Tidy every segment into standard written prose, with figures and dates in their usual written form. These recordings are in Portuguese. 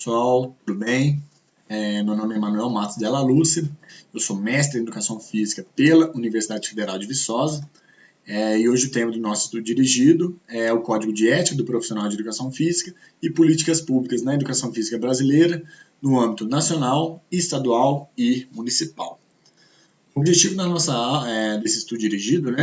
Pessoal, tudo bem? Meu nome é Manuel Matos Della Lúcia, eu sou mestre em Educação Física pela Universidade Federal de Viçosa, e hoje o tema do nosso estudo dirigido é o Código de Ética do Profissional de Educação Física e Políticas Públicas na Educação Física Brasileira no âmbito nacional, estadual e municipal. O objetivo desse estudo dirigido,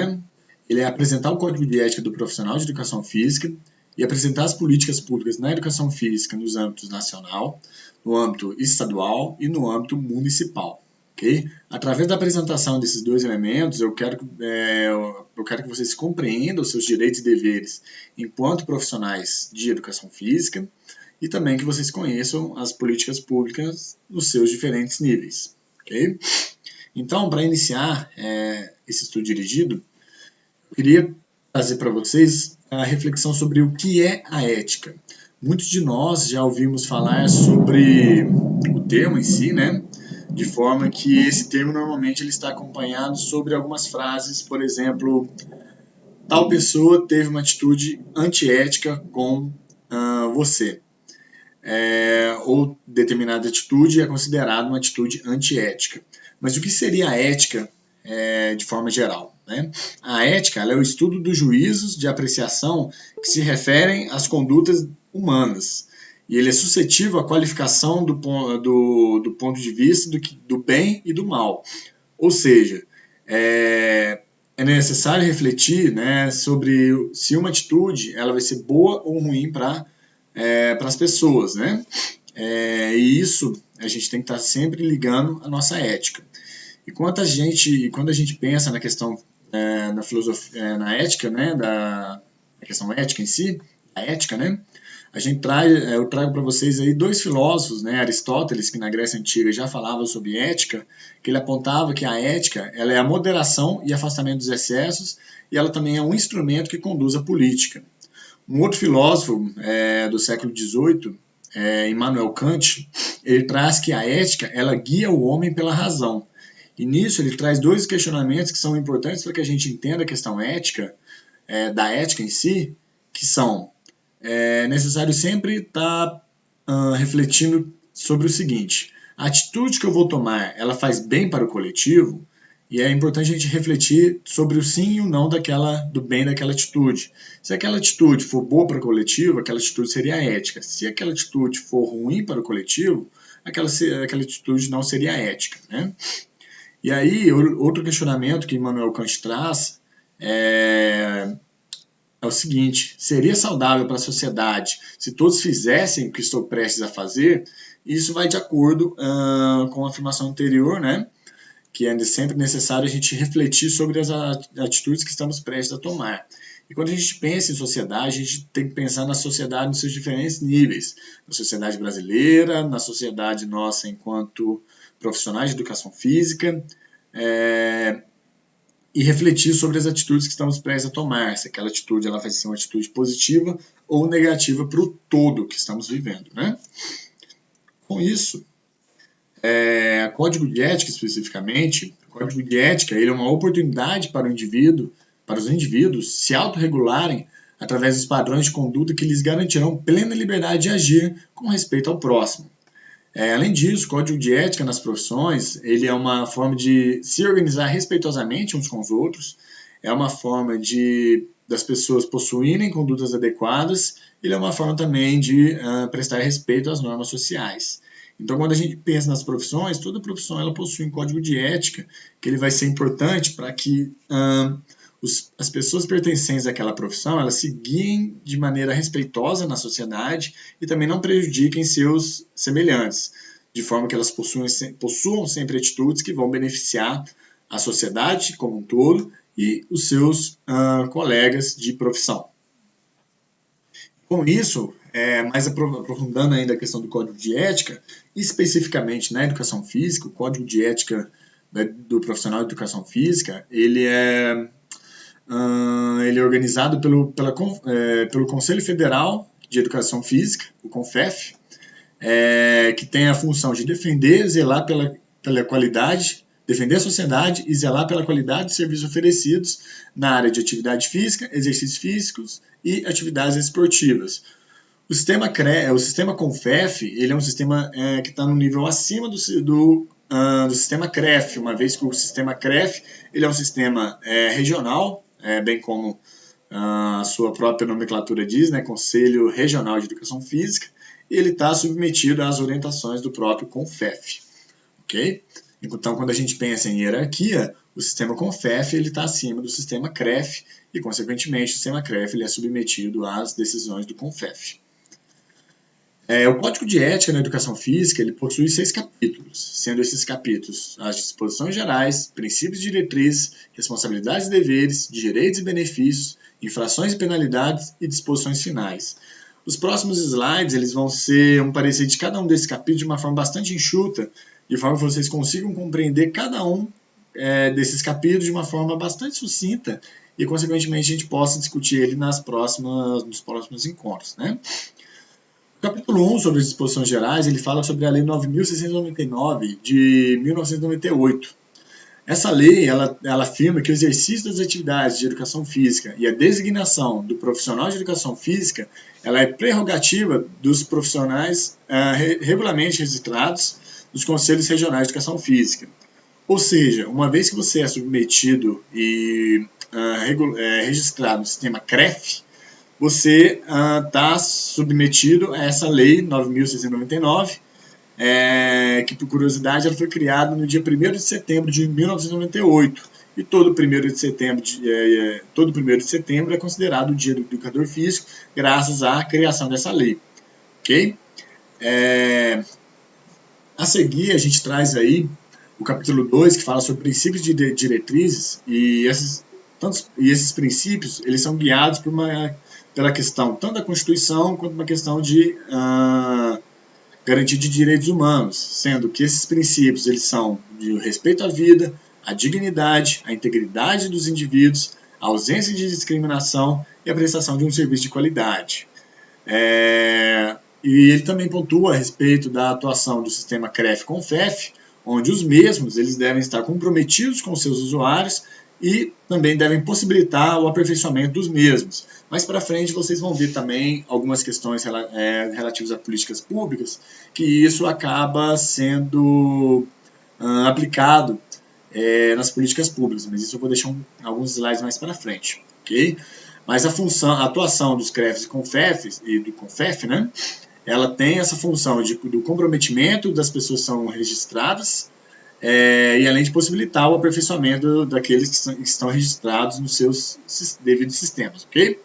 ele é apresentar o Código de Ética do Profissional de Educação Física e apresentar as políticas públicas na educação física nos âmbitos nacional, no âmbito estadual e no âmbito municipal. Okay? Através da apresentação desses dois elementos, eu quero que vocês compreendam os seus direitos e deveres enquanto profissionais de educação física e também que vocês conheçam as políticas públicas nos seus diferentes níveis. Okay? Então, para iniciar esse estudo dirigido, eu queria trazer para vocês a reflexão sobre o que é a ética. Muitos de nós já ouvimos falar sobre o termo em si, de forma que esse termo normalmente ele está acompanhado sobre algumas frases, por exemplo, tal pessoa teve uma atitude antiética com você. Ou determinada atitude é considerada uma atitude antiética. Mas o que seria a ética de forma geral? A ética é o estudo dos juízos de apreciação que se referem às condutas humanas. E ele é suscetível à qualificação do ponto de vista do bem e do mal. Ou seja, é necessário refletir sobre se uma atitude ela vai ser boa ou ruim para as pessoas, e isso a gente tem que estar sempre ligando a nossa ética. E quando a gente pensa na questão na filosofia, na ética, da questão ética em si, a ética, eu trago para vocês aí dois filósofos, Aristóteles, que na Grécia Antiga já falava sobre ética, que ele apontava que a ética ela é a moderação e afastamento dos excessos, e ela também é um instrumento que conduz a política. Um outro filósofo do século XVIII, Immanuel Kant, ele traz que a ética ela guia o homem pela razão. E nisso ele traz dois questionamentos que são importantes para que a gente entenda a questão ética, da ética em si, que são necessário sempre estar refletindo sobre o seguinte: a atitude que eu vou tomar, ela faz bem para o coletivo? E é importante a gente refletir sobre o sim e o não do bem daquela atitude. Se aquela atitude for boa para o coletivo, aquela atitude seria ética. Se aquela atitude for ruim para o coletivo, aquela atitude não seria ética. E aí, outro questionamento que Immanuel Kant traz é o seguinte: seria saudável para a sociedade se todos fizessem o que estou prestes a fazer? Isso vai de acordo com a afirmação anterior, que é sempre necessário a gente refletir sobre as atitudes que estamos prestes a tomar. E quando a gente pensa em sociedade, a gente tem que pensar na sociedade nos seus diferentes níveis. Na sociedade brasileira, na sociedade nossa enquanto profissionais de educação física, e refletir sobre as atitudes que estamos prestes a tomar. Se aquela atitude ela vai ser uma atitude positiva ou negativa para o todo que estamos vivendo. Com isso, Código de ética especificamente, o código de ética ele é uma oportunidade para os indivíduos se autorregularem através dos padrões de conduta que lhes garantirão plena liberdade de agir com respeito ao próximo. Além disso, o código de ética nas profissões ele é uma forma de se organizar respeitosamente uns com os outros, é uma forma das pessoas possuírem condutas adequadas, ele é uma forma também de prestar respeito às normas sociais. Então, quando a gente pensa nas profissões, toda profissão ela possui um código de ética que ele vai ser importante para que as pessoas pertencentes àquela profissão elas se guiem de maneira respeitosa na sociedade e também não prejudiquem seus semelhantes, de forma que elas possuam sempre atitudes que vão beneficiar a sociedade como um todo e os seus colegas de profissão. Com isso, mais aprofundando ainda a questão do código de ética, especificamente na educação física, o código de ética do profissional de educação física, ele é organizado pelo Conselho Federal de Educação Física, o CONFEF, que tem a função de defender a sociedade e zelar pela qualidade de serviços oferecidos na área de atividade física, exercícios físicos e atividades esportivas. O sistema CONFEF, ele é um sistema que está no nível acima do sistema CREF, uma vez que o sistema CREF ele é um sistema regional, bem como a sua própria nomenclatura diz, né, Conselho Regional de Educação Física, e ele está submetido às orientações do próprio CONFEF, ok? Então, quando a gente pensa em hierarquia, o sistema CONFEF está acima do sistema CREF e, consequentemente, o sistema CREF ele é submetido às decisões do CONFEF. O Código de Ética na Educação Física ele possui 6 capítulos, sendo esses capítulos as disposições gerais, princípios e diretrizes, responsabilidades e deveres, direitos e benefícios, infrações e penalidades e disposições finais. Os próximos slides eles vão ser um parecer de cada um desses capítulos de uma forma bastante enxuta, de forma que vocês consigam compreender cada um desses capítulos de uma forma bastante sucinta e, consequentemente, a gente possa discutir ele nos próximos encontros, né? O capítulo 1, sobre as disposições gerais, ele fala sobre a Lei 9.699, de 1998. Essa lei, ela afirma que o exercício das atividades de educação física e a designação do profissional de educação física, ela é prerrogativa dos profissionais regularmente registrados nos Conselhos Regionais de Educação Física. Ou seja, uma vez que você é submetido e registrado no sistema CREF, você está submetido a essa lei 9.699, que, por curiosidade, ela foi criada no dia 1º de setembro de 1998. E todo 1º de setembro é considerado o Dia do Educador Físico, graças à criação dessa lei. Ok? A seguir, a gente traz aí o capítulo 2, que fala sobre princípios de diretrizes, e esses princípios eles são guiados pela questão tanto da Constituição quanto uma questão de garantia de direitos humanos, sendo que esses princípios eles são de respeito à vida, à dignidade, à integridade dos indivíduos, a ausência de discriminação e a prestação de um serviço de qualidade. E ele também pontua a respeito da atuação do sistema CREF-CONFEF, onde os mesmos eles devem estar comprometidos com seus usuários e também devem possibilitar o aperfeiçoamento dos mesmos. Mais para frente vocês vão ver também algumas questões relativas a políticas públicas, que isso acaba sendo aplicado nas políticas públicas, mas isso eu vou deixar alguns slides mais para frente, ok? Mas a atuação dos CREFs e CONFEFs e do CONFEF, né, ela tem essa função do comprometimento das pessoas que são registradas, e além de possibilitar o aperfeiçoamento daqueles que estão registrados nos seus devidos sistemas, ok?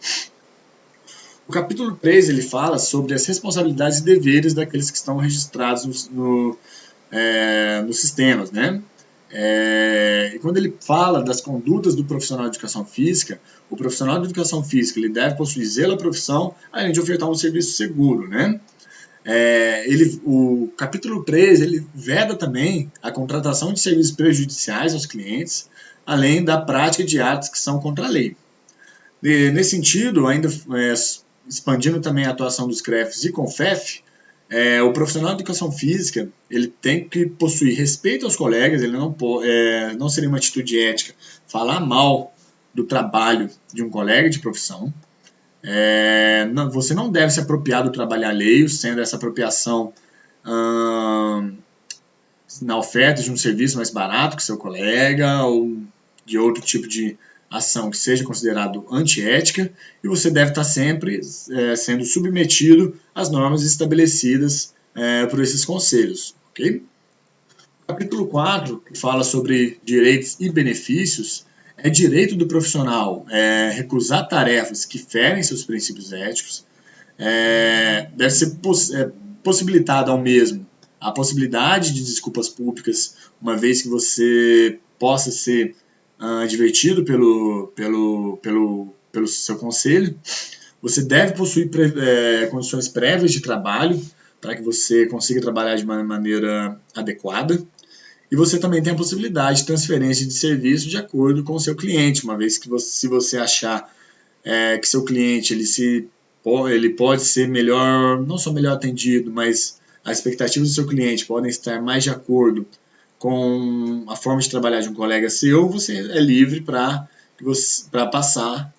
O capítulo 3 ele fala sobre as responsabilidades e deveres daqueles que estão registrados nos sistemas, né? E quando ele fala das condutas do profissional de educação física, o profissional de educação física ele deve possuir zelo à profissão, além de ofertar um serviço seguro, né? O capítulo 3 ele veda também a contratação de serviços prejudiciais aos clientes, além da prática de atos que são contra a lei. Nesse sentido, ainda expandindo também a atuação dos CREFs e CONFEF, o profissional de educação física ele tem que possuir respeito aos colegas, ele não seria uma atitude ética falar mal do trabalho de um colega de profissão. Você não deve se apropriar do trabalho alheio, sendo essa apropriação na oferta de um serviço mais barato que seu colega ou de outro tipo de ação que seja considerado antiética, e você deve estar sempre sendo submetido às normas estabelecidas por esses conselhos. Okay? O capítulo 4, que fala sobre direitos e benefícios, é direito do profissional recusar tarefas que ferem seus princípios éticos, deve ser possibilitada ao mesmo a possibilidade de desculpas públicas, uma vez que você possa ser advertido pelo seu conselho. Você deve possuir condições prévias de trabalho para que você consiga trabalhar de uma maneira adequada. E você também tem a possibilidade de transferência de serviço de acordo com o seu cliente, uma vez que se você achar que seu cliente ele pode ser melhor, não só melhor atendido, mas as expectativas do seu cliente podem estar mais de acordo com a forma de trabalhar de um colega seu, você é livre para para passar,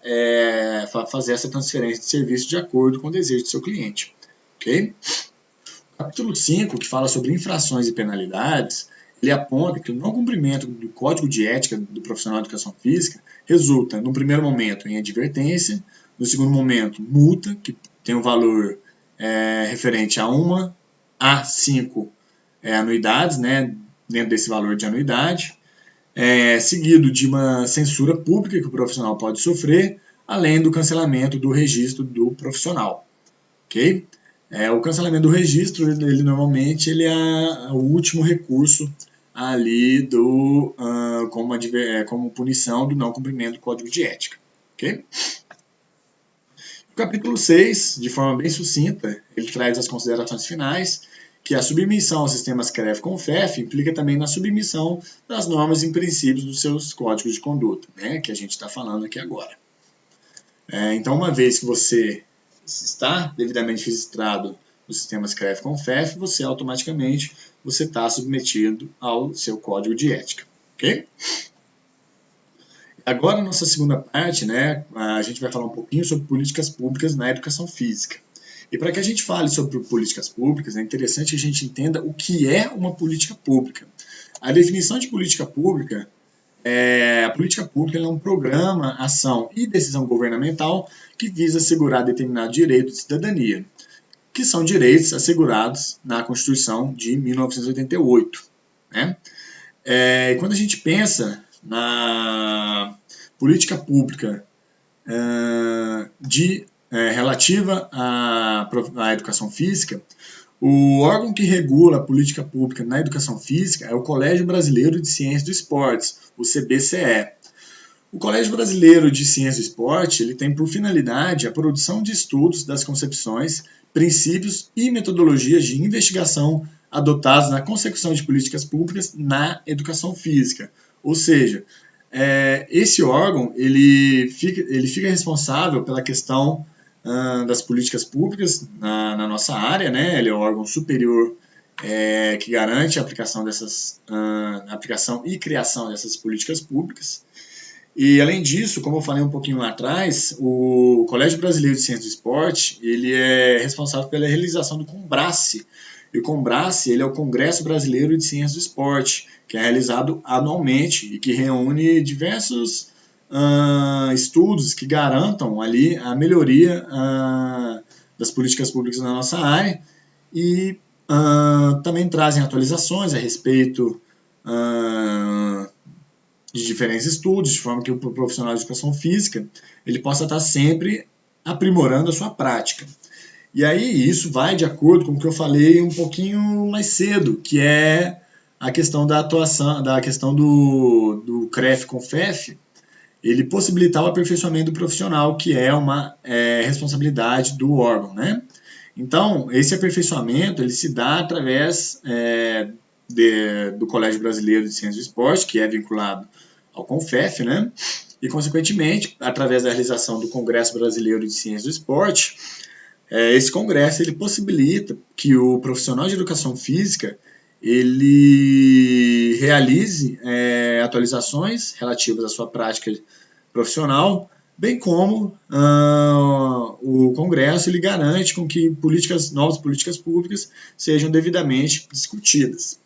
fazer essa transferência de serviço de acordo com o desejo do seu cliente. Ok? Capítulo 5, que fala sobre infrações e penalidades, ele aponta que o não cumprimento do Código de Ética do profissional de educação física resulta, no primeiro momento, em advertência, no segundo momento, multa, que tem um valor referente a 1 a 5 anuidades, né, dentro desse valor de anuidade, seguido de uma censura pública que o profissional pode sofrer, além do cancelamento do registro do profissional. Ok? O cancelamento do registro, ele normalmente ele é o último recurso ali como punição do não cumprimento do Código de Ética. Ok? O capítulo 6, de forma bem sucinta, ele traz as considerações finais, que a submissão aos sistemas CREF-CONFEF implica também na submissão das normas e princípios dos seus códigos de conduta, né, que a gente está falando aqui agora. Então, uma vez que você está devidamente registrado nos sistemas CREF-CONFEF, você automaticamente está submetido ao seu código de ética. Ok? Agora, nossa segunda parte, né, a gente vai falar um pouquinho sobre políticas públicas na educação física. E para que a gente fale sobre políticas públicas, é interessante que a gente entenda o que é uma política pública. A definição de política pública a política pública é um programa, ação e decisão governamental que visa assegurar determinado direito de cidadania, que são direitos assegurados na Constituição de 1988. Né? Quando a gente pensa na política pública relativa à educação física, o órgão que regula a política pública na educação física é o Colégio Brasileiro de Ciências do Esporte, o CBCE. O Colégio Brasileiro de Ciências do Esporte ele tem por finalidade a produção de estudos das concepções, princípios e metodologias de investigação adotados na consecução de políticas públicas na educação física. Ou seja, esse órgão ele fica responsável pela questão das políticas públicas na nossa área, né? Ele é o órgão superior que garante a aplicação aplicação e criação dessas políticas públicas. E além disso, como eu falei um pouquinho lá atrás, o Colégio Brasileiro de Ciências do Esporte ele é responsável pela realização do CONBRACE. E o CONBRACE ele é o Congresso Brasileiro de Ciências do Esporte, que é realizado anualmente e que reúne diversos estudos que garantam ali a melhoria das políticas públicas na nossa área e também trazem atualizações a respeito de diferentes estudos, de forma que o profissional de educação física ele possa estar sempre aprimorando a sua prática. E aí isso vai de acordo com o que eu falei um pouquinho mais cedo, que é a questão da atuação, da questão do CREF-CONFEF, ele possibilitar o aperfeiçoamento do profissional, que é uma responsabilidade do órgão, né? Então, esse aperfeiçoamento ele se dá através do Colégio Brasileiro de Ciências do Esporte, que é vinculado ao CONFEF, né? E, consequentemente, através da realização do Congresso Brasileiro de Ciências do Esporte, esse congresso ele possibilita que o profissional de educação física ele realize atualizações relativas à sua prática profissional, bem como o Congresso ele garante com que novas políticas públicas sejam devidamente discutidas.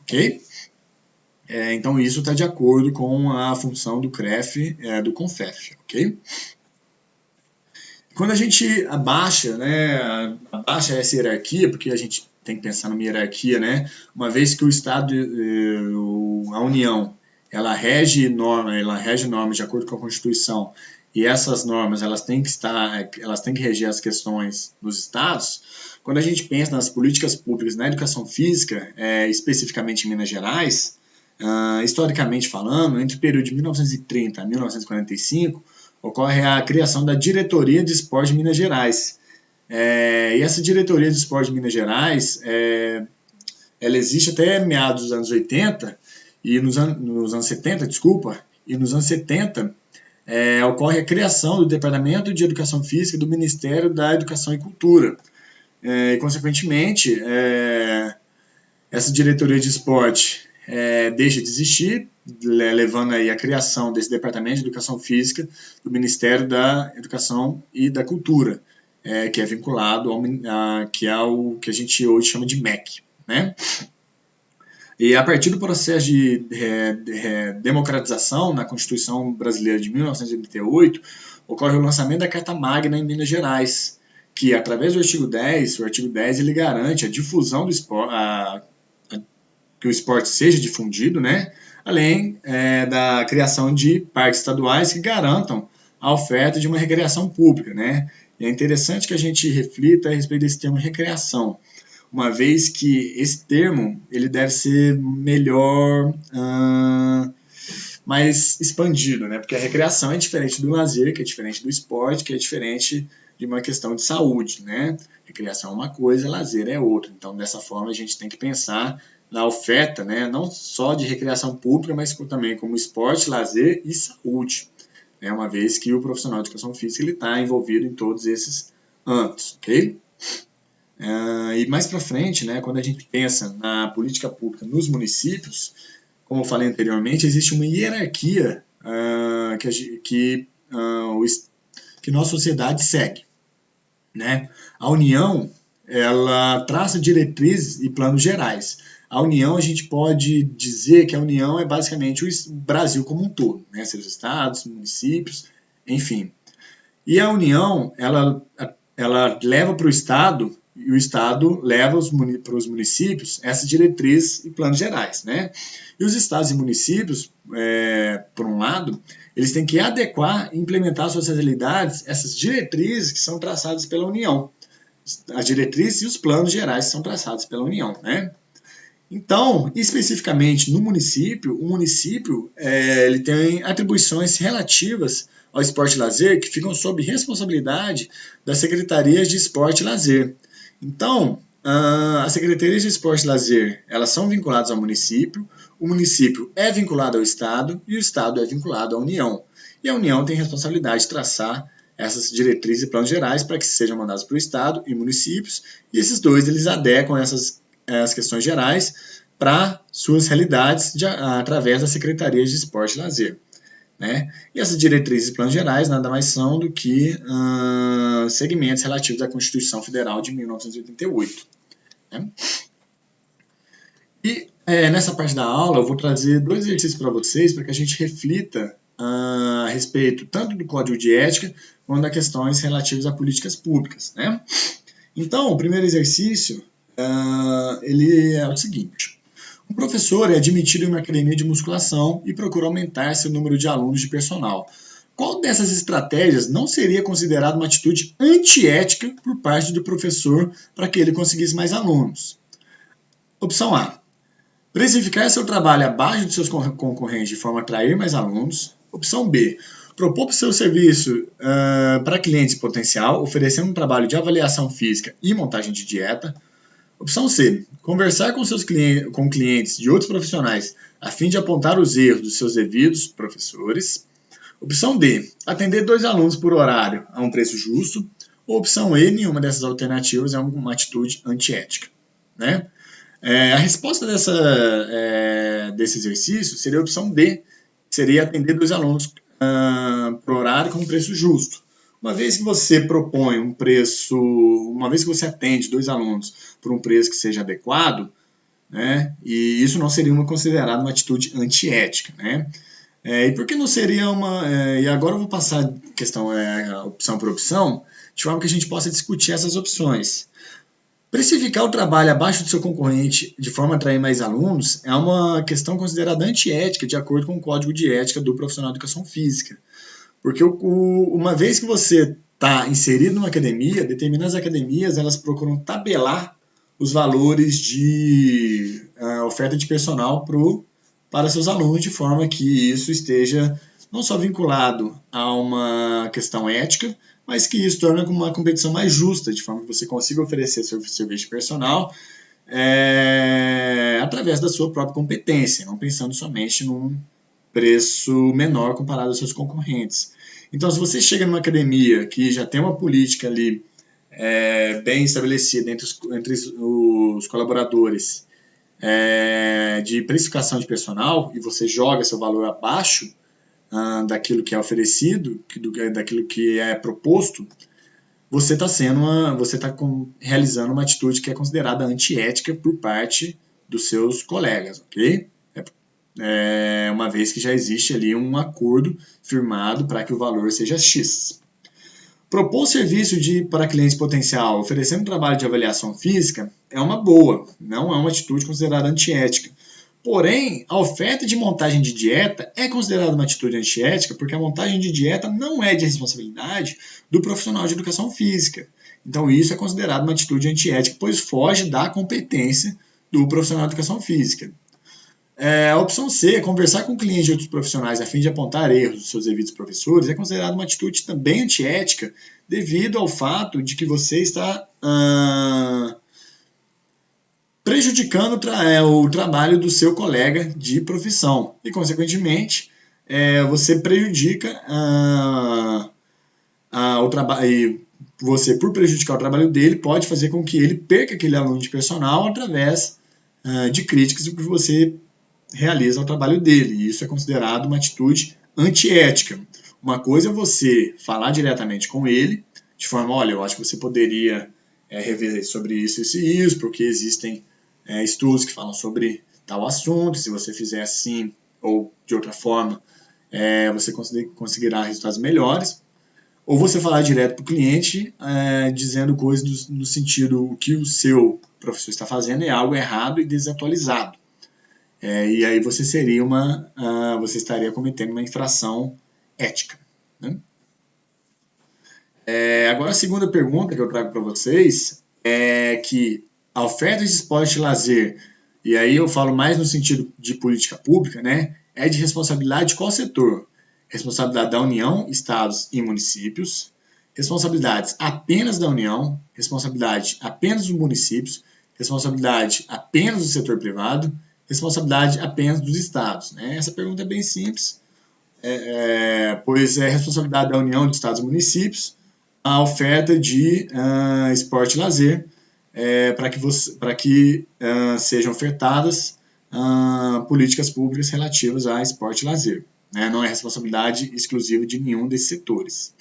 Ok? Então isso está de acordo com a função do CREF, do CONFEF. Ok? Quando a gente abaixa essa hierarquia, porque a gente tem que pensar numa hierarquia, né? Uma vez que o Estado, a União, ela rege normas de acordo com a Constituição, e essas normas elas têm que reger as questões dos estados. Quando a gente pensa nas políticas públicas na educação física, especificamente em Minas Gerais, historicamente falando, entre o período de 1930 a 1945, ocorre a criação da Diretoria de Esporte de Minas Gerais. E essa Diretoria de Esporte de Minas Gerais, ela existe até meados dos anos 80, e nos anos 70, e nos anos 70 ocorre a criação do Departamento de Educação Física do Ministério da Educação e Cultura. E, consequentemente, essa Diretoria de Esporte, deixa de existir, levando aí a criação desse Departamento de Educação Física do Ministério da Educação e da Cultura, que é vinculado que é o que a gente hoje chama de MEC, né? E a partir do processo de democratização na Constituição Brasileira de 1988, ocorre o lançamento da Carta Magna em Minas Gerais, que através do artigo 10, o artigo 10 ele garante a difusão do esporte, que o esporte seja difundido, né? Além da criação de parques estaduais que garantam a oferta de uma recreação pública, né? E é interessante que a gente reflita a respeito desse termo recreação, uma vez que esse termo ele deve ser melhor, mais expandido, né? Porque a recreação é diferente do lazer, que é diferente do esporte, que é diferente de uma questão de saúde, né? Recreação é uma coisa, lazer é outra. Então, dessa forma, a gente tem que pensar na oferta, né? Não só de recreação pública, mas também como esporte, lazer e saúde, né? Uma vez que o profissional de educação física ele está envolvido em todos esses âmbitos, ok? E mais para frente, né, quando a gente pensa na política pública nos municípios, como eu falei anteriormente, existe uma hierarquia que nossa sociedade segue, né? A União, ela traça diretrizes e planos gerais. A União, a gente pode dizer que a União é basicamente o Brasil como um todo, né? Seus estados, municípios, enfim. E a União, ela leva para o Estado, e o Estado leva para os municípios essas diretrizes e planos gerais, né? E os estados e municípios, por um lado, eles têm que adequar e implementar suas realidades, essas diretrizes que são traçadas pela União. As diretrizes e os planos gerais são traçados pela União, né? Então, especificamente no município, o município ele tem atribuições relativas ao esporte e lazer que ficam sob responsabilidade das secretarias de esporte e lazer. Então, as secretarias de esporte e lazer, elas são vinculadas ao município, o município é vinculado ao Estado e o Estado é vinculado à União. E a União tem responsabilidade de traçar essas diretrizes e planos gerais para que sejam mandados para o Estado e municípios, e esses dois eles adequam as questões gerais para suas realidades através das secretarias de esporte e lazer, né? E essas diretrizes e planos gerais nada mais são do que segmentos relativos à Constituição Federal de 1988. Né? E nessa parte da aula eu vou trazer 2 exercícios para vocês para que a gente reflita a respeito tanto do Código de Ética quanto das questões relativas a políticas públicas. Né? Então, o primeiro exercício ele é o seguinte. Um professor é admitido em uma academia de musculação e procura aumentar seu número de alunos de personal. Qual dessas estratégias não seria considerada uma atitude antiética por parte do professor para que ele conseguisse mais alunos? Opção A. Precificar seu trabalho abaixo de seus concorrentes de forma a atrair mais alunos. Opção B. Propor seu serviço para clientes em potencial, oferecendo um trabalho de avaliação física e montagem de dieta. Opção C. Conversar com clientes de outros profissionais a fim de apontar os erros dos seus devidos professores. Opção D. Atender 2 alunos por horário a um preço justo. Ou opção E. Nenhuma dessas alternativas é uma atitude antiética. Né? A resposta desse exercício seria a opção D. Que seria atender 2 alunos por horário com um preço justo. Uma vez que você propõe um preço, uma vez que você atende 2 alunos por um preço que seja adequado, né, e isso não seria considerado uma atitude antiética, né? E por que não seria e agora eu vou passar a questão opção por opção, de forma que a gente possa discutir essas opções. Precificar o trabalho abaixo do seu concorrente de forma a atrair mais alunos é uma questão considerada antiética de acordo com o Código de Ética do Profissional de Educação Física. Porque uma vez que você está inserido numa academia, determinadas academias elas procuram tabelar os valores de oferta de personal para seus alunos, de forma que isso esteja não só vinculado a uma questão ética, mas que isso torna uma competição mais justa, de forma que você consiga oferecer seu serviço de personal através da sua própria competência, não pensando somente num preço menor comparado aos seus concorrentes. Então, se você chega numa academia que já tem uma política ali bem estabelecida entre os colaboradores de precificação de personal e você joga seu valor abaixo daquilo que é oferecido, daquilo que é proposto, você está realizando uma atitude que é considerada antiética por parte dos seus colegas, ok? Uma vez que já existe ali um acordo firmado para que o valor seja X. Propor serviço para cliente potencial oferecendo trabalho de avaliação física é uma boa, não é uma atitude considerada antiética. Porém, a oferta de montagem de dieta é considerada uma atitude antiética porque a montagem de dieta não é de responsabilidade do profissional de educação física. Então, isso é considerado uma atitude antiética, pois foge da competência do profissional de educação física. A opção C, conversar com clientes de outros profissionais a fim de apontar erros dos seus devidos professores, é considerada uma atitude também antiética, devido ao fato de que você está prejudicando o trabalho do seu colega de profissão e, consequentemente, você prejudica o trabalho. Você, por prejudicar o trabalho dele, pode fazer com que ele perca aquele aluno de personal através de críticas que você realiza o trabalho dele. E isso é considerado uma atitude antiética. Uma coisa é você falar diretamente com ele, de forma, olha, eu acho que você poderia rever sobre isso e isso, porque existem estudos que falam sobre tal assunto, se você fizer assim ou de outra forma, você conseguirá resultados melhores. Ou você falar direto para o cliente, dizendo coisas no sentido que o seu professor está fazendo é algo errado e desatualizado. E aí você estaria cometendo uma infração ética. Né? Agora a segunda pergunta que eu trago para vocês é que a oferta de esporte e lazer, e aí eu falo mais no sentido de política pública, né, é de responsabilidade de qual setor? Responsabilidade da União, estados e municípios, responsabilidades apenas da União, responsabilidade apenas dos municípios, responsabilidade apenas do setor privado, responsabilidade apenas dos estados. Né? Essa pergunta é bem simples, pois é responsabilidade da União, dos estados e municípios a oferta de esporte e lazer para que sejam ofertadas políticas públicas relativas a esporte e lazer. Né? Não é responsabilidade exclusiva de nenhum desses setores.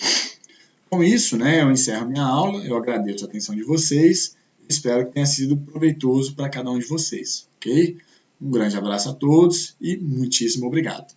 Com isso, né, eu encerro minha aula, eu agradeço a atenção de vocês, espero que tenha sido proveitoso para cada um de vocês, ok? Um grande abraço a todos e muitíssimo obrigado.